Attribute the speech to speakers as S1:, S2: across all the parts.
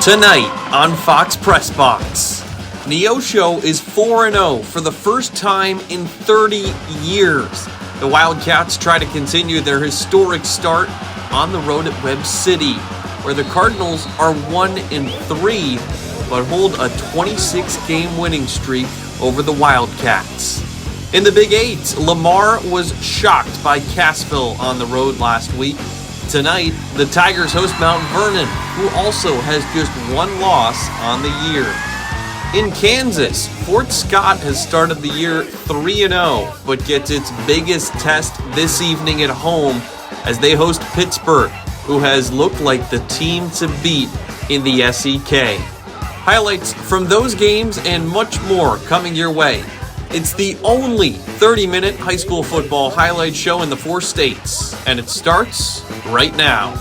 S1: Tonight on Fox Pressbox, Neosho is 4-0 for the first time in 30 years. The Wildcats try to continue their historic start on the road at Webb City, where the Cardinals are 1-3, but hold a 26-game winning streak over the Wildcats. In the Big Eight, Lamar was shocked by Cassville on the road last week. Tonight, the Tigers host Mount Vernon, who also has just one loss on the year. In Kansas, Fort Scott has started the year 3-0, but gets its biggest test this evening at home as they host Pittsburgh, who has looked like the team to beat in the SEK. Highlights from those games and much more coming your way. It's the only 30-minute high school football highlight show in the 4 states, and it starts right now.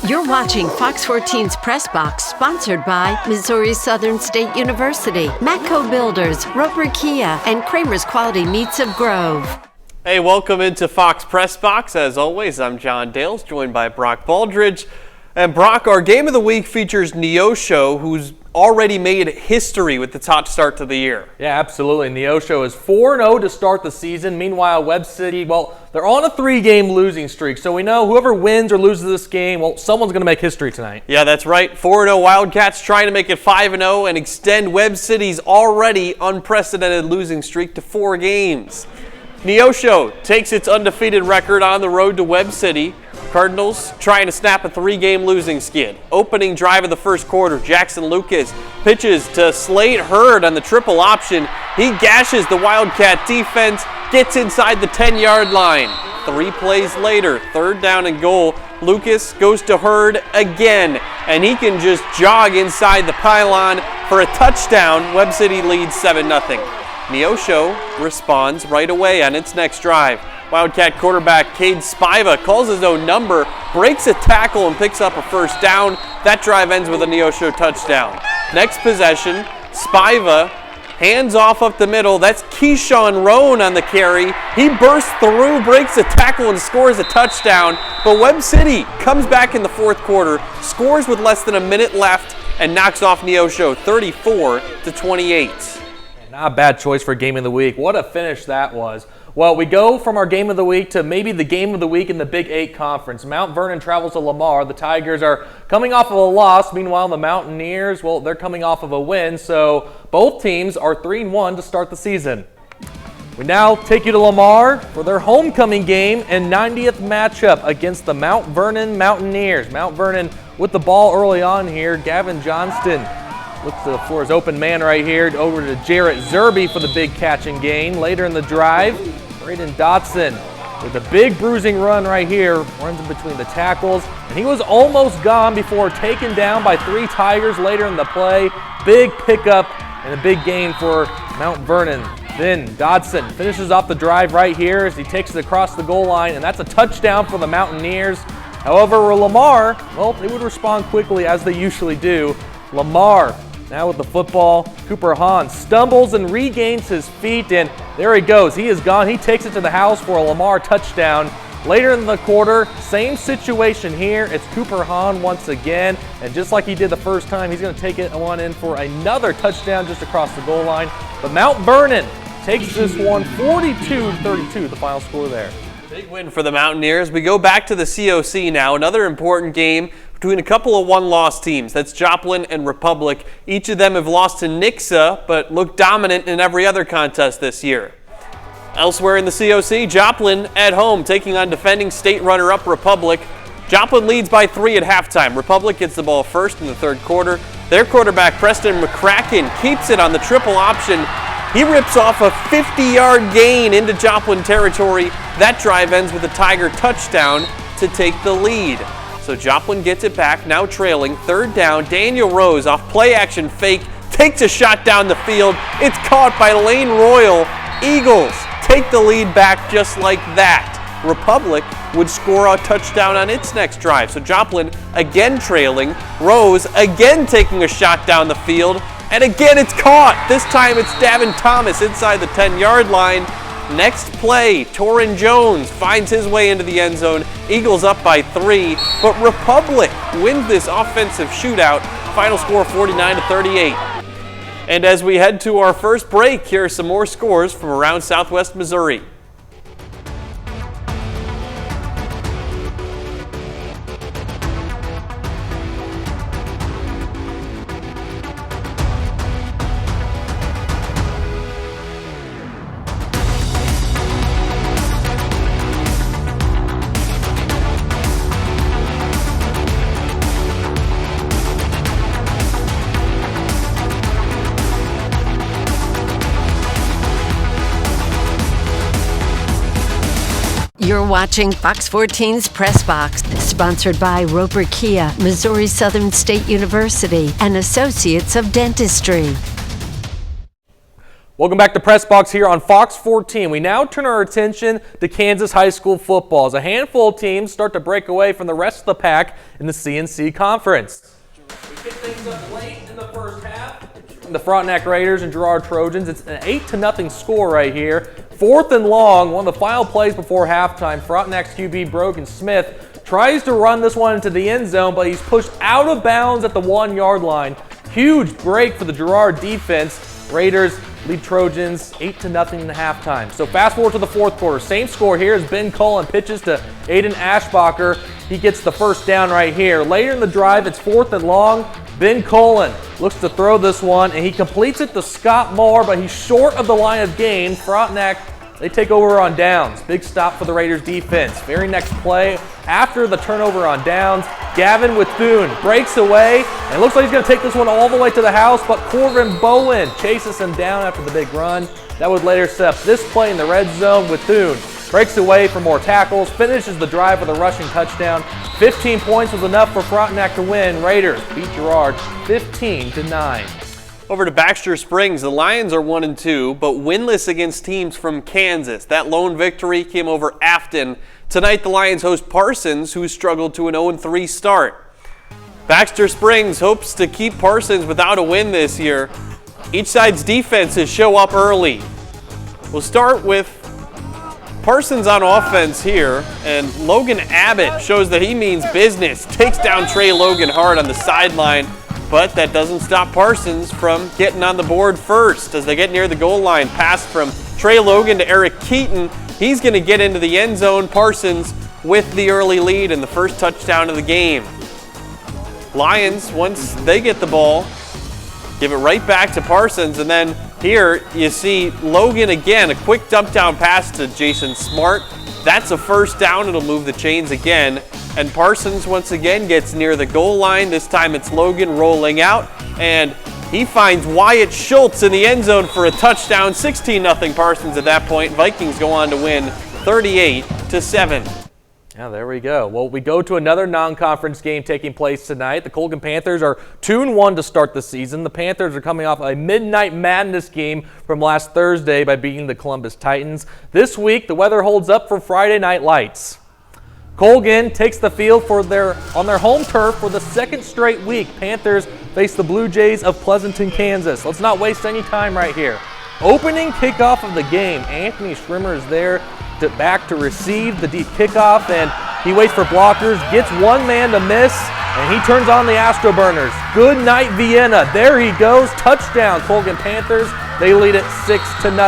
S2: You're watching Fox 14's Press Box, sponsored by Missouri Southern State University, Matco Builders, Roper Kia, and Kramer's Quality Meats of Grove.
S3: Hey, welcome into Fox Press Box. As always, I'm John Dales, joined by Brock Baldridge. And Brock, our game of the week features Neosho, who's already made history with its hot start to the year.
S4: Yeah, absolutely. Neosho is 4-0 to start the season. Meanwhile, Webb City, well, they're on a 3-game losing streak. So we know whoever wins or loses this game, well, someone's going to make history tonight.
S3: Yeah, that's right. 4-0 Wildcats trying to make it 5-0 and extend Webb City's already unprecedented losing streak to 4 games. Neosho takes its undefeated record on the road to Webb City. Cardinals trying to snap a 3-game losing skid. Opening drive of the first quarter, Jackson Lucas pitches to Slade Hurd on the triple option. He gashes the Wildcat defense, gets inside the 10-yard line. 3 plays later, 3rd down and goal. Lucas goes to Hurd again, and he can just jog inside the pylon for a touchdown. Webb City leads 7-0. Neosho responds right away on its next drive. Wildcat quarterback Cade Spiva calls his own number, breaks a tackle, and picks up a first down. That drive ends with a Neosho touchdown. Next possession, Spiva hands off up the middle. That's Keyshawn Roan on the carry. He bursts through, breaks a tackle, and scores a touchdown. But Webb City comes back in the 4th quarter, scores with less than a minute left, and knocks off Neosho 34-28.
S4: Not a bad choice for game of the week. What a finish that was. Well, we go from our game of the week to maybe the game of the week in the Big 8 Conference. Mount Vernon travels to Lamar. The Tigers are coming off of a loss. Meanwhile, the Mountaineers, well, they're coming off of a win. So both teams are 3-1 to start the season. We now take you to Lamar for their homecoming game and 90th matchup against the Mount Vernon Mountaineers. Mount Vernon with the ball early on here. Gavin Johnston looks for his open man right here. Over to Jarrett Zerby for the big catch and gain. Later in the drive, Braden Dotson with a big bruising run right here. Runs in between the tackles. And he was almost gone before taken down by 3 Tigers later in the play. Big pickup and a big gain for Mount Vernon. Then Dodson finishes off the drive right here as he takes it across the goal line. And that's a touchdown for the Mountaineers. However, Lamar, well, they would respond quickly as they usually do. Lamar now with the football. Cooper Hahn stumbles and regains his feet, and there he goes. He is gone. He takes it to the house for a Lamar touchdown. Later in the quarter, same situation here. It's Cooper Hahn once again, and just like he did the first time, he's going to take it on in for another touchdown just across the goal line. But Mount Vernon takes this one 42-32, the final score there.
S3: Big win for the Mountaineers. We go back to the COC now. Another important game between a couple of one-loss teams. That's Joplin and Republic. Each of them have lost to Nixa, but look dominant in every other contest this year. Elsewhere in the COC, Joplin at home taking on defending state runner-up Republic. Joplin leads by 3 at halftime. Republic gets the ball first in the 3rd quarter. Their quarterback, Preston McCracken, keeps it on the triple option. He rips off a 50-yard gain into Joplin territory. That drive ends with a Tiger touchdown to take the lead. So Joplin gets it back, now trailing. 3rd down, Daniel Rose off play-action fake, takes a shot down the field. It's caught by Lane Royal. Eagles take the lead back just like that. Republic would score a touchdown on its next drive. So Joplin again trailing. Rose again taking a shot down the field. And again it's caught. This time it's Davin Thomas inside the 10-yard line. Next play, Torrin Jones finds his way into the end zone. Eagles up by 3, but Republic wins this offensive shootout. Final score 49-38. And as we head to our first break, here are some more scores from around Southwest Missouri.
S2: You're watching Fox 14's Pressbox, sponsored by Roper Kia, Missouri Southern State University, and Associates of Dentistry.
S4: Welcome back to Pressbox here on Fox 14. We now turn our attention to Kansas high school football as a handful of teams start to break away from the rest of the pack in the CNC Conference. We kick things up late in the first half. The Frontenac Raiders and Girard Trojans. It's an 8-0 score right here. 4th and long, one of the final plays before halftime. Frontenac's QB Brogan Smith tries to run this one into the end zone, but he's pushed out of bounds at the 1-yard line. Huge break for the Girard defense. Raiders lead Trojans 8-0 in the halftime. So fast forward to the fourth quarter. Same score here as Ben Cullen pitches to Aiden Ashbacher. He gets the first down right here. Later in the drive, it's 4th and long. Ben Cullen looks to throw this one, and he completes it to Scott Moore, but he's short of the line of gain. Frontenac, they take over on downs. Big stop for the Raiders defense. Very next play, after the turnover on downs, Gavin Withune breaks away, and looks like he's going to take this one all the way to the house, but Corbin Bowen chases him down after the big run. That would later set up this play in the red zone. Withune breaks away for more tackles, finishes the drive with a rushing touchdown. 15 points was enough for Frontenac to win. Raiders beat Girard 15-9.
S3: Over to Baxter Springs, the Lions are 1-2, but winless against teams from Kansas. That lone victory came over Afton. Tonight, the Lions host Parsons, who struggled to an 0-3 start. Baxter Springs hopes to keep Parsons without a win this year. Each side's defenses show up early. We'll start with Parsons on offense here, and Logan Abbott shows that he means business. Takes down Trey Logan hard on the sideline, but that doesn't stop Parsons from getting on the board first. As they get near the goal line, pass from Trey Logan to Eric Keaton. He's going to get into the end zone. Parsons with the early lead and the first touchdown of the game. Lions, once they get the ball, give it right back to Parsons, and then here you see Logan again, a quick dump down pass to Jason Smart. That's a first down. It'll move the chains again. And Parsons once again gets near the goal line. This time it's Logan rolling out, and he finds Wyatt Schultz in the end zone for a touchdown. 16-0 Parsons at that point. Vikings go on to win 38-7.
S4: Yeah, there we go. Well, we go to another non-conference game taking place tonight. The Colgan Panthers are 2-1 to start the season. The Panthers are coming off a Midnight Madness game from last Thursday by beating the Columbus Titans. This week, the weather holds up for Friday Night Lights. Colgan takes the field on their home turf for the second straight week. Panthers face the Blue Jays of Pleasanton, Kansas. Let's not waste any time right here. Opening kickoff of the game. Anthony Schrimmer is there back to receive the deep kickoff, and he waits for blockers, gets one man to miss, and he turns on the Astroburners. Good night, Vienna. There he goes. Touchdown, Colgan Panthers. They lead it 6-0.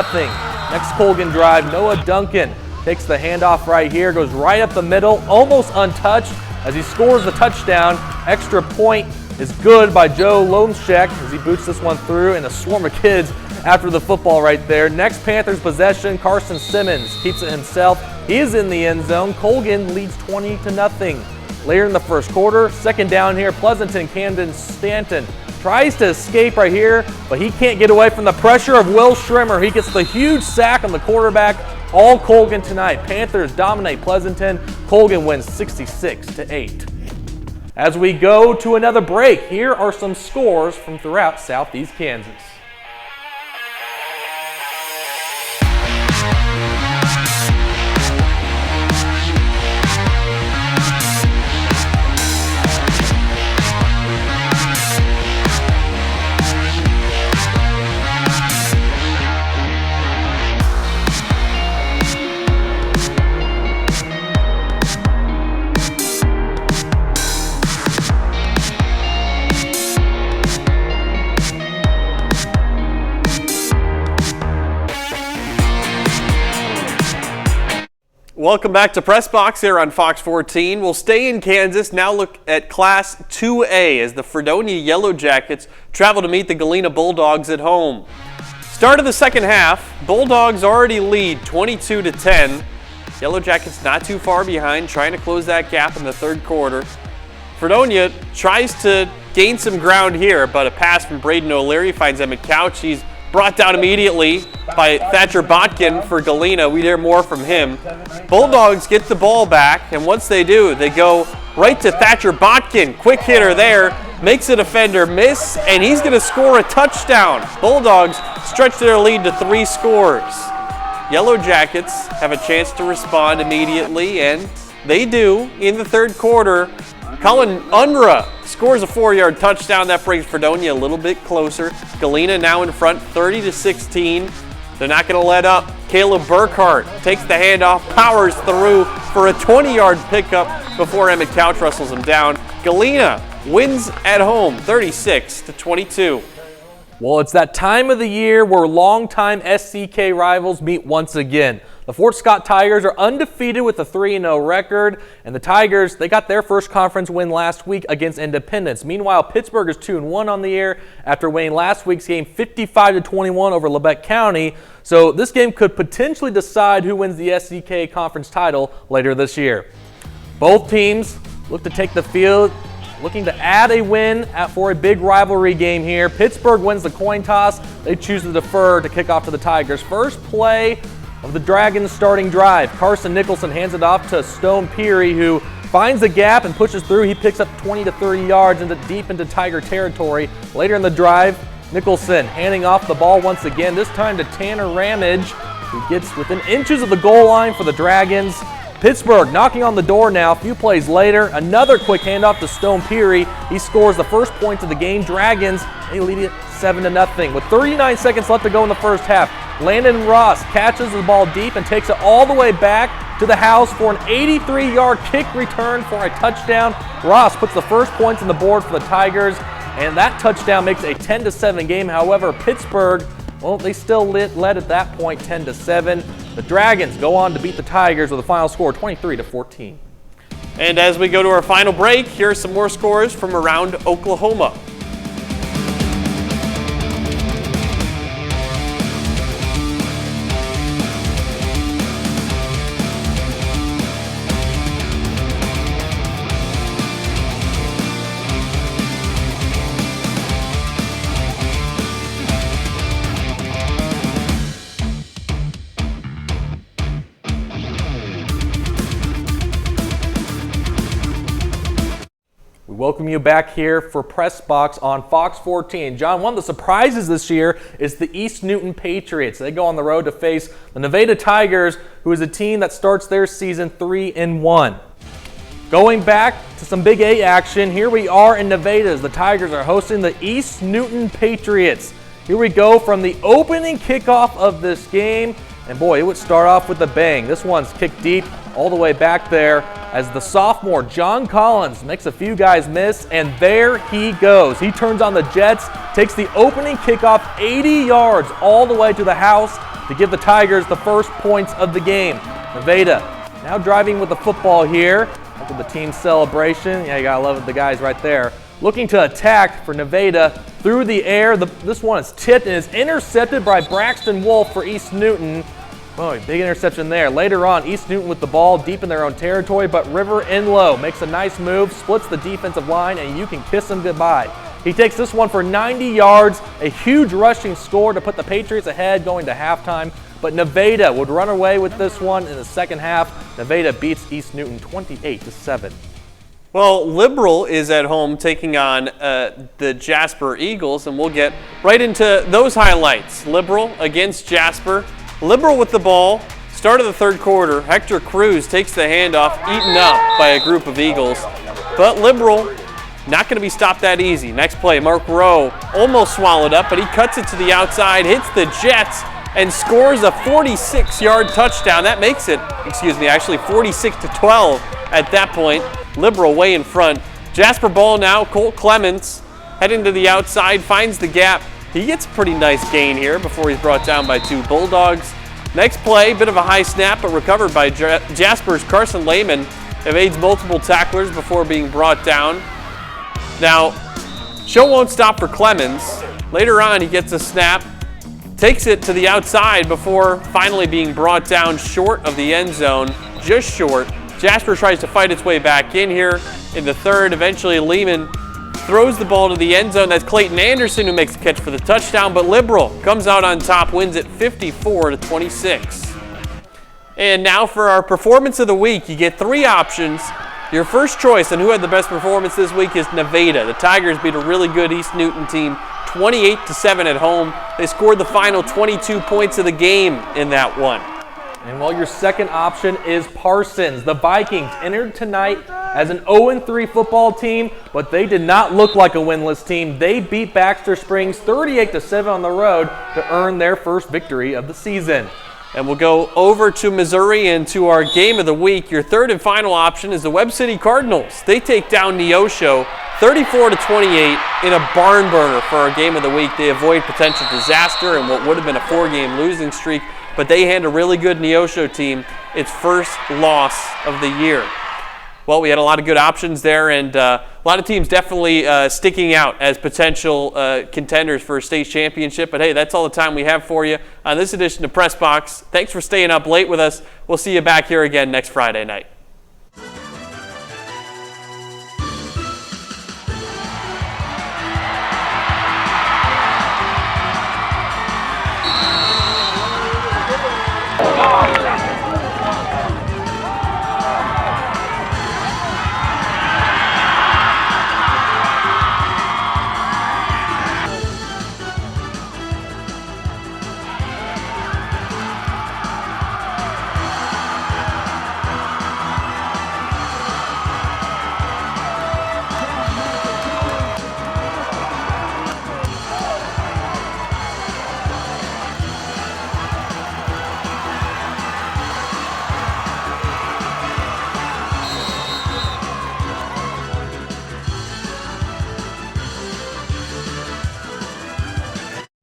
S4: Next Colgan drive, Noah Duncan takes the handoff right here, goes right up the middle, almost untouched as he scores the touchdown. Extra point is good by Joe Lomschek as he boots this one through, and a swarm of kids after the football right there. Next Panthers possession, Carson Simmons keeps it himself. He is in the end zone. Colgan leads 20-0. Later in the first quarter, second down here, Pleasanton, Camden Stanton tries to escape right here, but he can't get away from the pressure of Will Schrimmer. He gets the huge sack on the quarterback. All Colgan tonight. Panthers dominate Pleasanton. Colgan wins 66-8. As we go to another break, here are some scores from throughout Southeast Kansas.
S3: Welcome back to Pressbox here on Fox 14. We'll stay in Kansas, now look at Class 2A as the Fredonia Yellow Jackets travel to meet the Galena Bulldogs at home. Start of the second half, Bulldogs already lead 22-10. Yellow Jackets not too far behind, trying to close that gap in the third quarter. Fredonia tries to gain some ground here, but a pass from Braden O'Leary finds Emmett Couch. He's brought down immediately by Thatcher Botkin for Galena. We hear more from him. Bulldogs get the ball back, and once they do, they go right to Thatcher Botkin. Quick hitter there, makes a defender miss, and he's going to score a touchdown. Bulldogs stretch their lead to 3 scores. Yellow Jackets have a chance to respond immediately, and they do in the third quarter. Colin Unruh scores a 4-yard touchdown. That brings Fredonia a little bit closer. Galena now in front, 30-16. They're not going to let up. Caleb Burkhart takes the handoff, powers through for a 20-yard pickup before Emmett Couch wrestles him down. Galena wins at home, 36-22.
S4: Well, it's that time of the year where longtime SCK rivals meet once again. The Fort Scott Tigers are undefeated with a 3-0 record, and the Tigers, they got their first conference win last week against Independence. Meanwhile, Pittsburgh is 2-1 on the year after winning last week's game 55-21 over Lebec County. So this game could potentially decide who wins the SCK conference title later this year. Both teams look to take the field, looking to add a win for a big rivalry game here. Pittsburgh wins the coin toss. They choose to defer to kick off to the Tigers. First play of the Dragons' starting drive. Carson Nicholson hands it off to Stone Peary, who finds the gap and pushes through. He picks up 20 to 30 yards deep into Tiger territory. Later in the drive, Nicholson handing off the ball once again, this time to Tanner Ramage, who gets within inches of the goal line for the Dragons. Pittsburgh knocking on the door now. A few plays later, another quick handoff to Stone Peary. He scores the first point of the game. Dragons, they lead it 7-0. With 39 seconds left to go in the first half, Landon Ross catches the ball deep and takes it all the way back to the house for an 83-yard kick return for a touchdown. Ross puts the first points on the board for the Tigers, and that touchdown makes it a 10-7 game. However, Pittsburgh, well, they still led at that point 10-7. The Dragons go on to beat the Tigers with a final score 23-14.
S3: And as we go to our final break, here are some more scores from around Oklahoma.
S4: Welcome you back here for Pressbox on Fox 14. John, one of the surprises this year is the East Newton Patriots. They go on the road to face the Nevada Tigers, who is a team that starts their season 3-1. Going back to some Big A action, here we are in Nevada as the Tigers are hosting the East Newton Patriots. Here we go from the opening kickoff of this game, and boy, it would start off with a bang. This one's kicked deep all the way back there as the sophomore John Collins makes a few guys miss, and there he goes. He turns on the jets, takes the opening kickoff 80 yards all the way to the house to give the Tigers the first points of the game. Nevada now driving with the football here after the team celebration. Yeah, you gotta love the guys right there. Looking to attack for Nevada through the air. This one is tipped and is intercepted by Braxton Wolf for East Newton. Oh, big interception there. Later on, East Newton with the ball deep in their own territory, but River Enlow makes a nice move, splits the defensive line, and you can kiss him goodbye. He takes this one for 90 yards, a huge rushing score to put the Patriots ahead going to halftime, but Nevada would run away with this one in the second half. Nevada beats East Newton 28-7.
S3: Well, Liberal is at home taking on the Jasper Eagles, and we'll get right into those highlights. Liberal against Jasper. Liberal with the ball, start of the third quarter. Hector Cruz takes the handoff, eaten up by a group of Eagles. But Liberal not going to be stopped that easy. Next play, Mark Rowe almost swallowed up, but he cuts it to the outside, hits the Jets, and scores a 46-yard touchdown. That makes it, actually 46-12 at that point. Liberal way in front. Jasper ball now, Colt Clements heading to the outside, finds the gap. He gets a pretty nice gain here before he's brought down by 2 Bulldogs. Next play, bit of a high snap, but recovered by Jasper's Carson Lehman. Evades multiple tacklers before being brought down. Now, show won't stop for Clemens. Later on, he gets a snap, takes it to the outside before finally being brought down short of the end zone, just short. Jasper tries to fight its way back in here in the third. Eventually, Lehman throws the ball to the end zone. That's Clayton Anderson who makes the catch for the touchdown, but Liberal comes out on top, wins it 54-26. And now for our performance of the week, you get 3 options. Your first choice on who had the best performance this week is Nevada. The Tigers beat a really good East Newton team 28-7 at home. They scored the final 22 points of the game in that one.
S4: And while your second option is Parsons, the Vikings entered tonight as an 0-3 football team, but they did not look like a winless team. They beat Baxter Springs 38-7 on the road to earn their first victory of the season.
S3: And we'll go over to Missouri and to our game of the week. Your third and final option is the Webb City Cardinals. They take down Neosho 34-28 in a barn burner for our game of the week. They avoid potential disaster and what would have been a 4-game losing streak, but they hand a really good Neosho team its first loss of the year. Well, we had a lot of good options there, and a lot of teams definitely sticking out as potential contenders for a state championship. But hey, that's all the time we have for you on this edition of Pressbox. Thanks for staying up late with us. We'll see you back here again next Friday night.